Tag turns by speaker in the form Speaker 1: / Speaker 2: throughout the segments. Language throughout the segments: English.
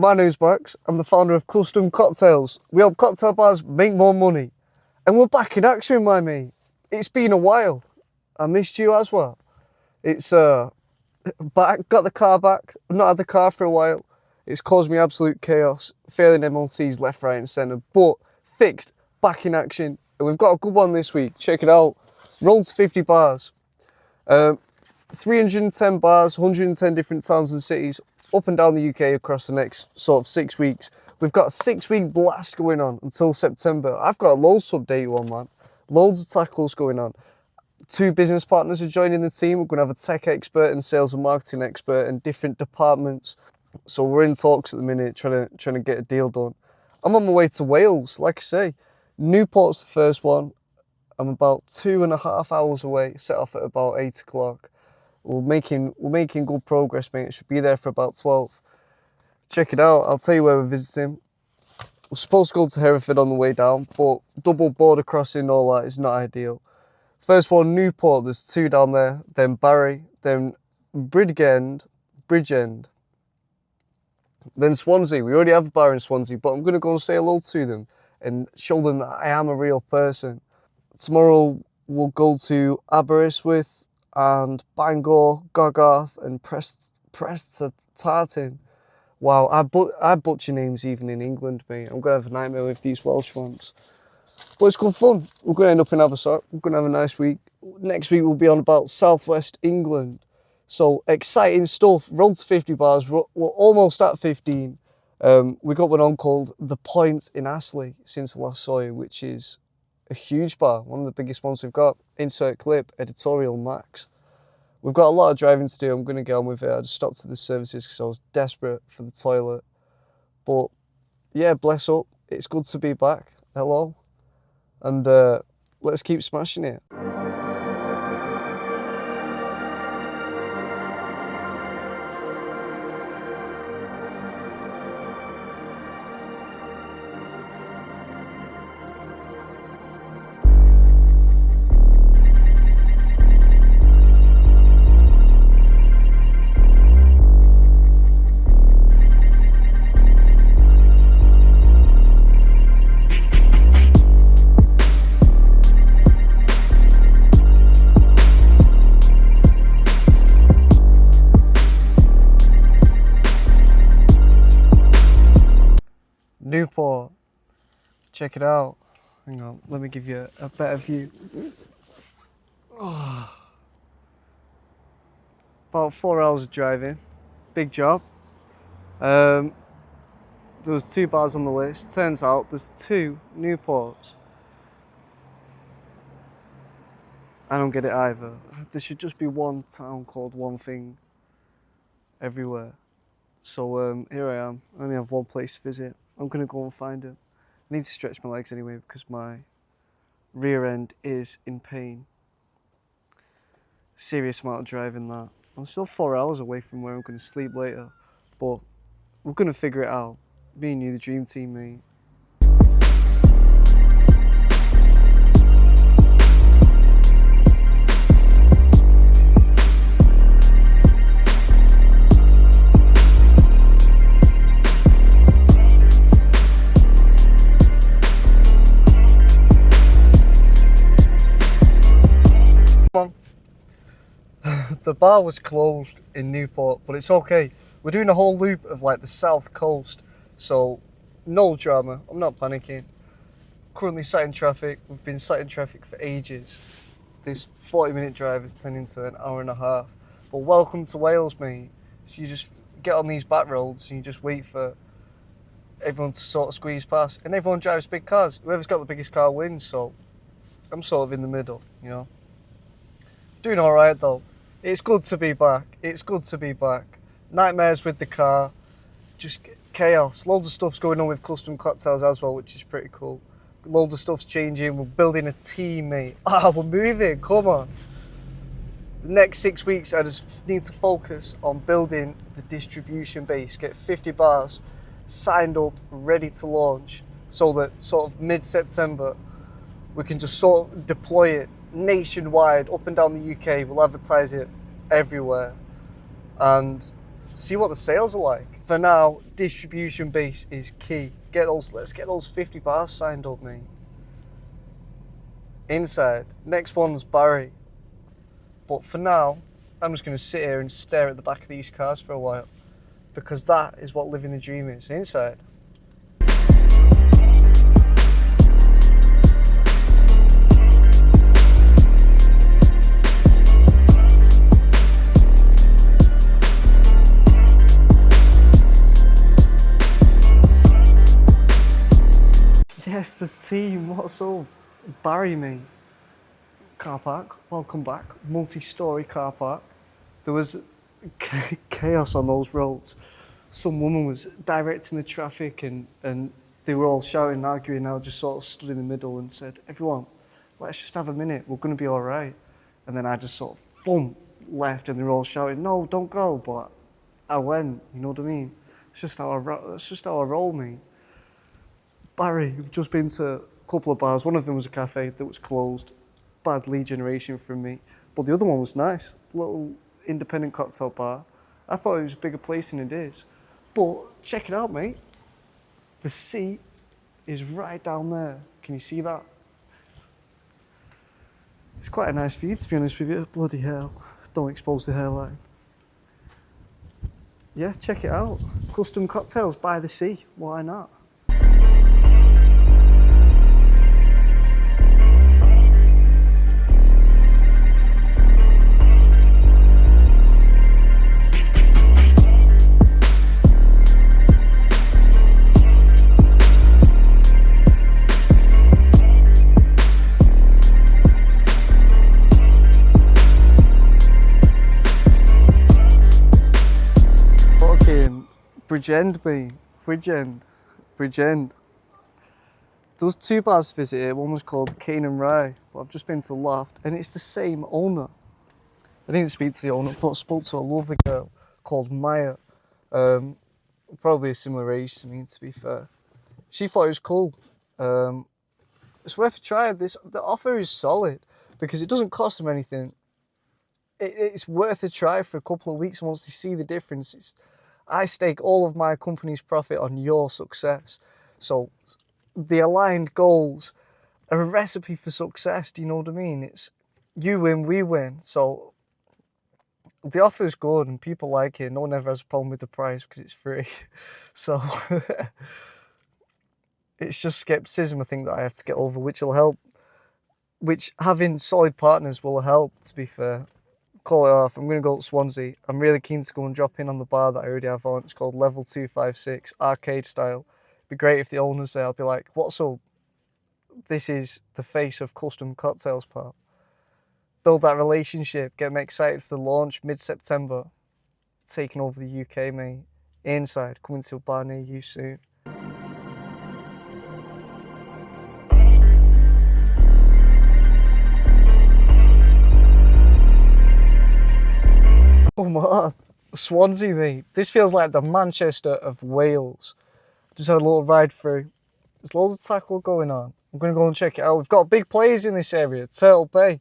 Speaker 1: My name's Max. I'm the founder of Custom Cocktails. We help cocktail bars make more money. And we're back in action, my mate. It's been a while. I missed you as well. It's back, got the car back. I've not had the car for a while. It's caused me absolute chaos, failing MOTs left, right and centre, but fixed, back in action. And we've got a good one this week. Check it out. Rolled to 50 bars. 310 bars, 110 different towns and cities, up and down the UK across the next sort of 6 weeks. We've got a 6-week blast going on until September. I've got loads to update you on, man. Loads of tackles going on. 2 business partners are joining the team. We're going to have a tech expert and sales and marketing expert in different departments. So we're in talks at the minute, trying to get a deal done. I'm on my way to Wales, like I say. Newport's the first one. I'm about 2.5 hours away, set off at about 8 o'clock. We're making good progress, mate. It should be there for about 12. Check it out. I'll tell you where we're visiting. We're supposed to go to Hereford on the way down, but double border crossing and all that is not ideal. First one, Newport. There's 2 down there. Then Barry. Then Bridgend. Then Swansea. We already have a bar in Swansea, but I'm going to go and say hello to them and show them that I am a real person. Tomorrow we'll go to Aberystwyth and Bangor, Gogarth and Prestatyn. Wow, I butcher names even in England, mate. I'm going to have a nightmare with these Welsh ones. But it's good fun. We're going to end up in Aberystwyth. We're going to have a nice week. Next week we'll be on about Southwest England. So exciting stuff. Rolled to 50 bars. We're almost at 15. We got one on called The Point in Astley since I last saw you, which is a huge bar, one of the biggest ones we've got. Insert clip, editorial max. We've got a lot of driving to do. I'm going to get on with it. I just stopped at the services because I was desperate for the toilet. But yeah, bless up. It's good to be back. Hello. And let's keep smashing it. Newport, check it out. Hang on, let me give you a better view. Oh. About 4 hours of driving, big job. There was 2 bars on the list. Turns out there's 2 Newports. I don't get it either. There should just be one town called one thing everywhere. So here I am. I only have one place to visit. I'm going to go and find it. I need to stretch my legs anyway because my rear end is in pain. Serious amount of driving that. I'm still 4 hours away from where I'm going to sleep later, but we're going to figure it out. Me and you, the dream team, mate. The bar was closed in Newport, but it's okay. We're doing a whole loop of like the south coast, so no drama. I'm not panicking. Currently sat in traffic. We've been sat in traffic for ages. This 40-minute drive has turned into an hour and a half. But welcome to Wales, mate. So you just get on these back roads and you just wait for everyone to sort of squeeze past. And everyone drives big cars. Whoever's got the biggest car wins, so I'm sort of in the middle, you know. Doing all right though. It's good to be back. It's good to be back. Nightmares with the car. Just chaos. Loads of stuff's going on with Custom Cocktails as well, which is pretty cool. Loads of stuff's changing. We're building a team, mate. We're moving. Come on. The next 6 weeks, I just need to focus on building the distribution base. Get 50 bars signed up, ready to launch, so that sort of mid-September, we can just sort of deploy it nationwide, up and down the UK. We'll advertise it everywhere. And see what the sales are like. For now, distribution base is key. Let's get those 50 bars signed up, mate. Inside. Next one's Barry. But for now, I'm just going to sit here and stare at the back of these cars for a while, because that is what living the dream is. Inside. Yes, the team, what's up? Barry, mate. Car park, welcome back. Multi-storey car park. There was chaos on those roads. Some woman was directing the traffic and they were all shouting and arguing. I just sort of stood in the middle and said, everyone, let's just have a minute, we're going to be all right. And then I just sort of, boom, left and they were all shouting, no, don't go, but I went, you know what I mean? It's just how I roll, mate. Barry, I've just been to a couple of bars. One of them was a cafe that was closed. Bad lead generation from me. But the other one was nice. Little independent cocktail bar. I thought it was a bigger place than it is. But check it out, mate. The sea is right down there. Can you see that? It's quite a nice view, to be honest with you. Bloody hell. Don't expose the hairline. Yeah, check it out. Custom cocktails by the sea. Why not? Bridgend. There was 2 bars to visit here. One was called Cane and Rye, but I've just been to the Loft, and it's the same owner. I didn't speak to the owner, but I spoke to a lovely girl called Maya. Probably a similar age to me, to be fair. She thought it was cool. It's worth a try. The offer is solid because it doesn't cost them anything. It's worth a try for a couple of weeks, and once they see the differences. I stake all of my company's profit on your success. So the aligned goals are a recipe for success. Do you know what I mean? It's you win, we win. So the offer is good and people like it. No one ever has a problem with the price because it's free. So it's just skepticism, I think, that I have to get over, which will help. Which having solid partners will help, to be fair. Call it off. I'm going to go to Swansea. I'm really keen to go and drop in on the bar that I already have on. It's called Level 256, arcade style. It'd be great if the owner's there. I'll be like, what's up? This is the face of custom cocktails, pal. Build that relationship. Get me excited for the launch mid-September. Taking over the UK, mate. Inside. Coming to a bar near you soon. Come on, Swansea, mate. This feels like the Manchester of Wales. Just had a little ride through. There's loads of tackle going on. I'm going to go and check it out. We've got big players in this area. Turtle Bay,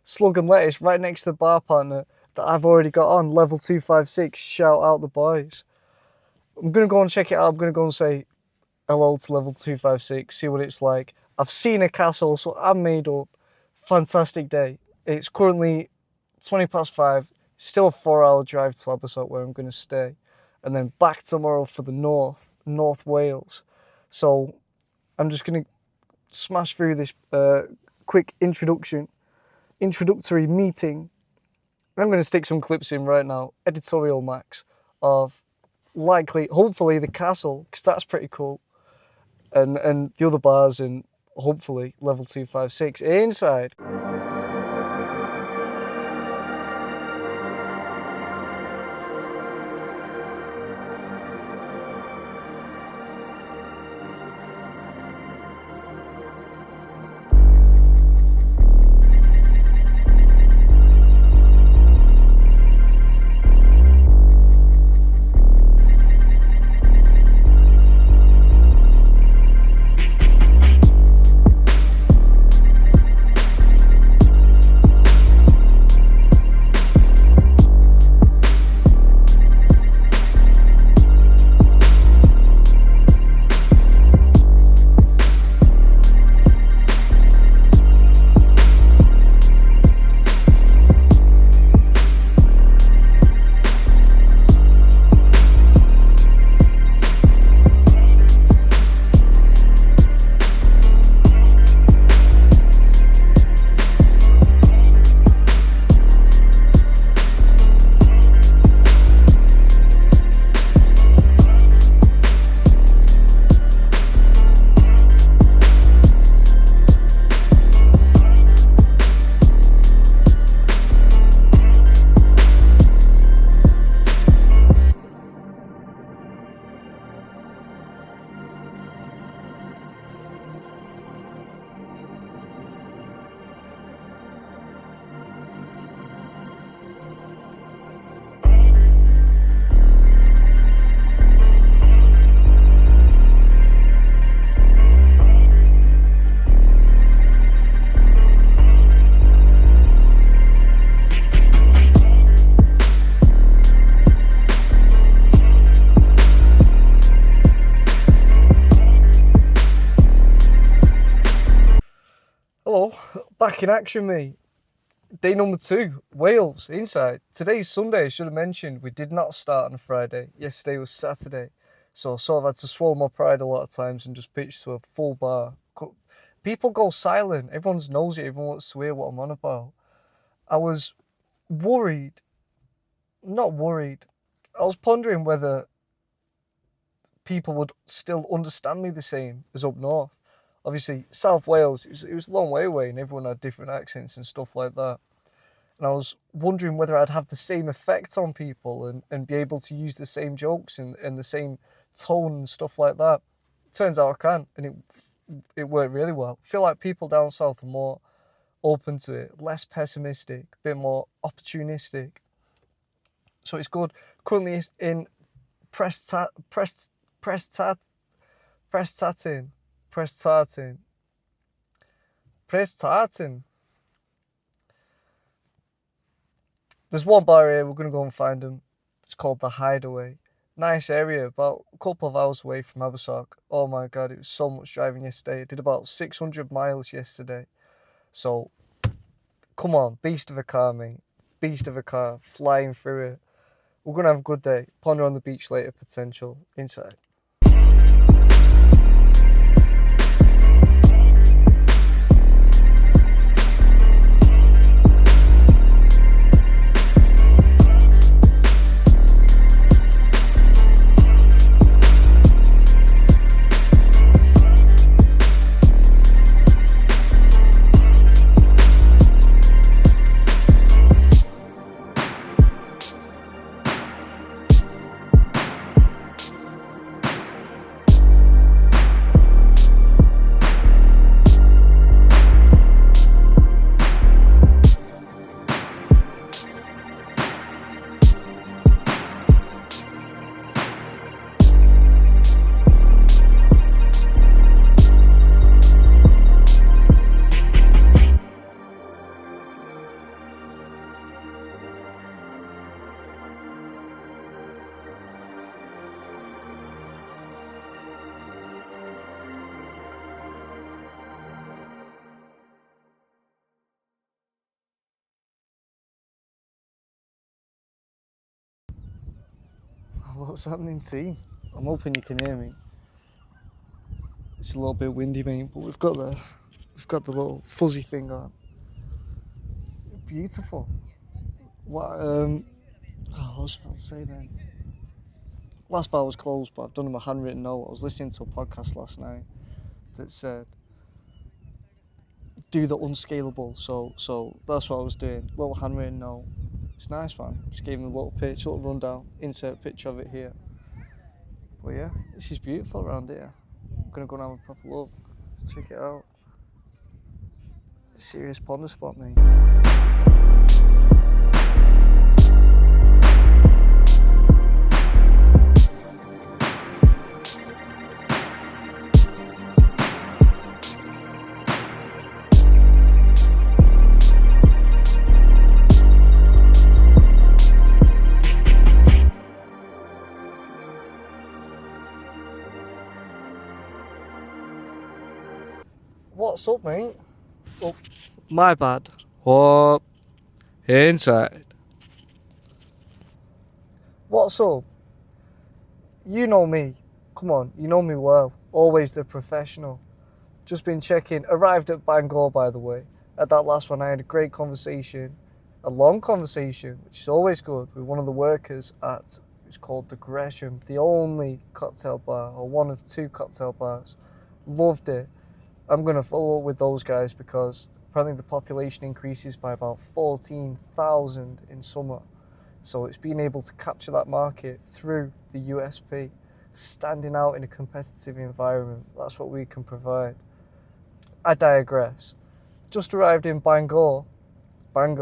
Speaker 1: Slug and Lettuce, right next to the bar partner that I've already got on. Level 256. Shout out the boys. I'm going to go and check it out. I'm going to go and say hello to Level 256, see what it's like. I've seen a castle, so I'm made up. Fantastic day. It's currently 5:20. Still a 4-hour drive to Aberystwyth, where I'm going to stay, and then back tomorrow for the North Wales. So I'm just going to smash through this quick introductory meeting. I'm going to stick some clips in right now, editorial max, of hopefully the castle, because that's pretty cool, and the other bars, and hopefully Level 256 inside. Back in action, mate. Day number 2, Wales, inside. Today's Sunday, I should have mentioned, we did not start on a Friday. Yesterday was Saturday. So I sort of had to swallow my pride a lot of times and just pitch to a full bar. People go silent. Everyone's nosy. Everyone wants to hear what I'm on about. I was worried. Not worried. I was pondering whether people would still understand me the same as up north. Obviously, South Wales, it was a long way away and everyone had different accents and stuff like that. And I was wondering whether I'd have the same effect on people and be able to use the same jokes and the same tone and stuff like that. Turns out I can, and it worked really well. I feel like people down south are more open to it, less pessimistic, a bit more opportunistic. So it's good. Currently in Prestatin. There's one bar here, we're going to go and find them. It's called The Hideaway. Nice area, about a couple of hours away from Abersock. Oh my God, it was so much driving yesterday. I did about 600 miles yesterday. So, come on, beast of a car, mate. Beast of a car, flying through it. We're going to have a good day. Ponder on the beach later, potential. Inside. What's happening, team? I'm hoping you can hear me. It's a little bit windy, mate, but we've got the little fuzzy thing on. Beautiful. What what was I about to say then? Last bar was closed, but I've done my handwritten note. I was listening to a podcast last night that said do the unscalable. So that's what I was doing. Little handwritten note. It's nice, man. Just gave him a little pitch, a little rundown. Insert a picture of it here. But yeah, this is beautiful around here. I'm gonna go and have a proper look. Check it out. Serious ponder spot, mate. What's up, mate? Oh, my bad. What? Inside. What's up? You know me. Come on, you know me well. Always the professional. Just been checking. Arrived at Bangor, by the way. At that last one, I had a great conversation. A long conversation, which is always good, with one of the workers at, it's called the Gresham, the only cocktail bar, or one of 2 cocktail bars. Loved it. I'm going to follow up with those guys because apparently the population increases by about 14,000 in summer. So it's being able to capture that market through the USP, standing out in a competitive environment. That's what we can provide. I digress. Just arrived in Bangor, and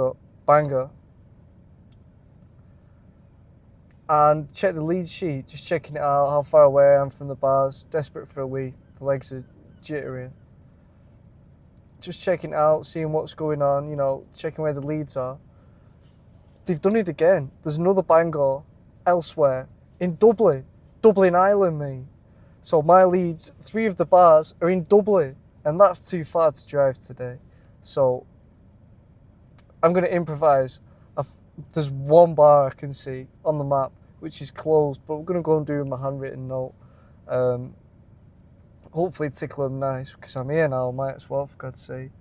Speaker 1: checked the lead sheet, just checking it out, how far away I am from the bars. Desperate for a wee, the legs are jittering. Just checking it out, seeing what's going on, you know, checking where the leads are. They've done it again. There's another Bangor elsewhere in Dublin Ireland, mate. So my leads, 3 of the bars are in Dublin, and that's too far to drive today. So I'm going to improvise. There's one bar I can see on the map, which is closed, but we're going to go and do my handwritten note. Hopefully tickle them nice, because I'm here now, I might as well, for God's sake.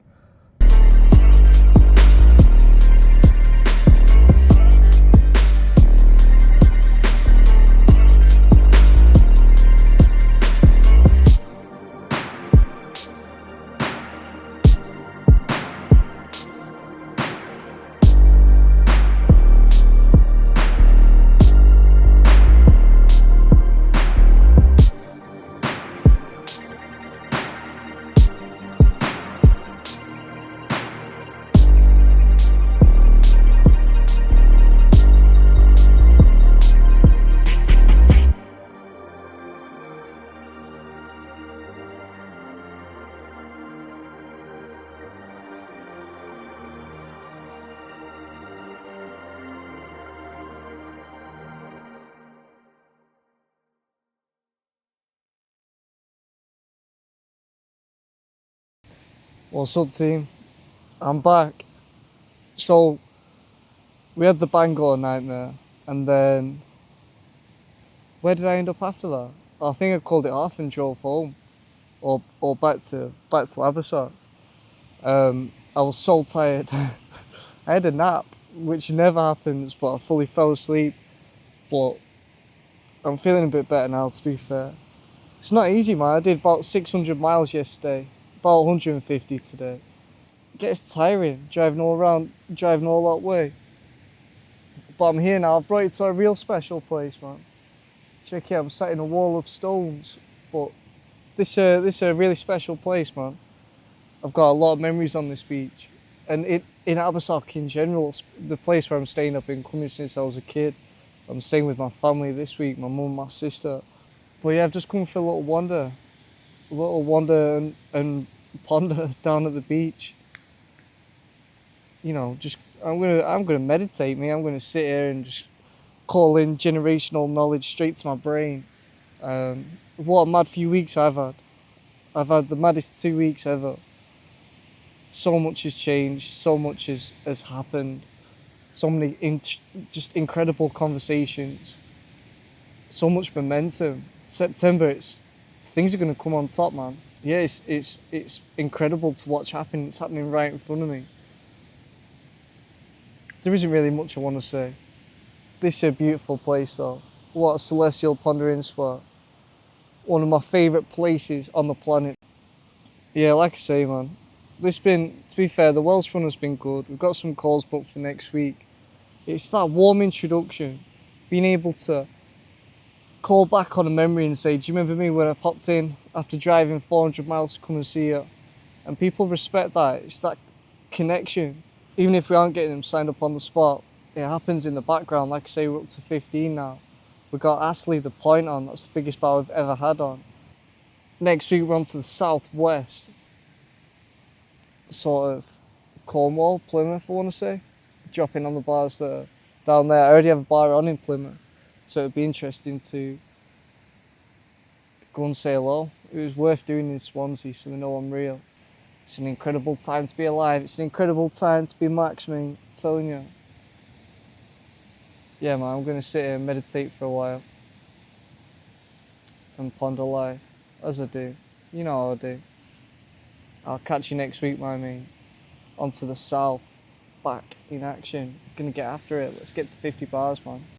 Speaker 1: What's up, team? I'm back. So, we had the Bangor nightmare, and then where did I end up after that? I think I called it off and drove home, or back to Abersoch. I was so tired. I had a nap, which never happens, but I fully fell asleep. But I'm feeling a bit better now, to be fair. It's not easy, man. I did about 600 miles yesterday, about 150 today. It gets tiring driving all that way. But I'm here now. I've brought you to a real special place, man. Check it out. I'm sat in a wall of stones, but this is a really special place, man. I've got a lot of memories on this beach, and in Abersoch in general, the place where I'm staying. I've been coming since I was a kid. I'm staying with my family this week, my mum, my sister. But yeah, I've just come for a little wander and ponder down at the beach. You know, just I'm gonna meditate, me. I'm gonna sit here and just call in generational knowledge straight to my brain. What a mad few weeks I've had. I've had the maddest 2 weeks ever. So much has changed. So much has happened. So many just incredible conversations. So much momentum. September, things are gonna come on top, man. Yeah, it's incredible to watch happen. It's happening right in front of me. There isn't really much I want to say. This is a beautiful place though. What a celestial pondering spot. One of my favourite places on the planet. Yeah, like I say, man. To be fair, the Welsh run has been good. We've got some calls booked for next week. It's that warm introduction. Being able to call back on a memory and say, do you remember me when I popped in after driving 400 miles to come and see you? And people respect that. It's that connection. Even if we aren't getting them signed up on the spot, it happens in the background. Like I say, we're up to 15 now. We've got Astley the Point on. That's the biggest bar we've ever had on. Next week we're on to the southwest. Sort of Cornwall, Plymouth, I want to say. Dropping on the bars that are down there. I already have a bar on in Plymouth. So it'd be interesting to go and say hello. It was worth doing in Swansea so they know I'm real. It's an incredible time to be alive. It's an incredible time to be Max, mate. I'm telling you. Yeah, man, I'm going to sit here and meditate for a while. And ponder life. As I do. You know how I do. I'll catch you next week, my mate. On to the south. Back in action. Gonna get after it. Let's get to 50 bars, man.